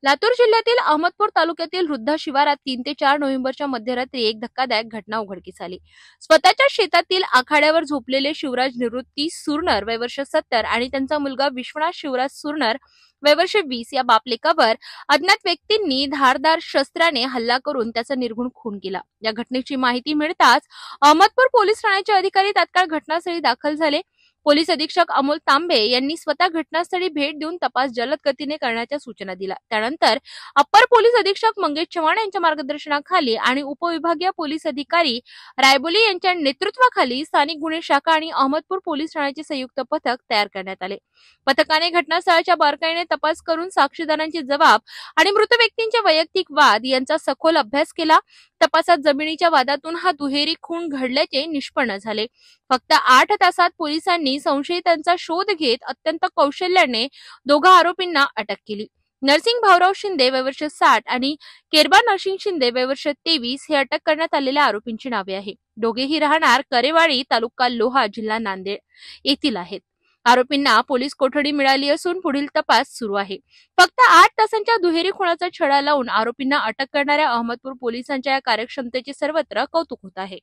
लातूर जिल्ह्यातील अहमदपूर तालुक्यातील वृद्धा शिवारात 3 ते 4 नोव्हेंबरच्या मध्यरात्री एक धक्कादायक घटना उघडकीस आली। स्वतःच्या शेतातील आखाड्यावर झोपलेले शिवराज निवृत्ती सुरनर वय वर्ष 70 आणि त्यांचा मुलगा विश्वनाथ शिवराज सुरनर वय वर्ष 20 या बापलेकावर अज्ञात व्यक्तींनी धारदार शस्त्राने हल्ला करून त्याचा निर्घृण खून केला। या घटनेची माहिती मिळताच अहमदपूर पोलीस ठाण्याचे अधिकारी तात्काळ घटनास्थळी दाखल झाले। पोलीस अधीक्षक अमोल तांबे यांनी स्वतः घटनास्थळी भेट देऊन तपास जलद गतीने करण्याच्या सूचना दिल्या। त्यानंतर अप्पर पोलीस अधीक्षक मंगेश चव्हाण यांच्या मार्गदर्शनाखाली आणि उपविभागीय पोलीस अधिकारी रायबोली यांच्या नेतृत्वाखाली स्थानिक गुन्हे शाखा आणि अहमदपूर पोलीस ठाण्याचे संयुक्त पथक तयार करण्यात आले। पथकाने घटनास्थळाच्या बारकाईने तपास करून साक्षीदारांचे जबाब आणि मृत व्यक्तींचे वैयक्तिक वाद यांचा सखोल अभ्यास केला। तपासात जमिनीच्या वादातून हा दुहेरी खून घडल्याचे निष्पन्न झाले। फक्त 8 तासात पोलिसांनी संशयितांचा शोध घेत अत्यंत कौशल्याने दोघा आरोपींना अटक केली। नरसिंग भाऊराव शिंदे वय वर्ष 60 आणि केरबा नरसिंग शिंदे वय वर्ष 23 हे अटक करण्यात आलेल्या आरोपींची नावे आहेत। दोघेही राहणार करेवाडी तालुका लोहा जिल्हा नांदेड येथील आहेत। आरोपींना पोलीस कोठडी मिळाली असून पुढील तपास सुरू आहे। फक्त 8 तासांच्या दुहेरी खुनाचा छडा लावून आरोपींना अटक करणाऱ्या अहमदपूर पोलिसांच्या या कार्यक्षमतेचे सर्वत्र कौतुक होत आहे।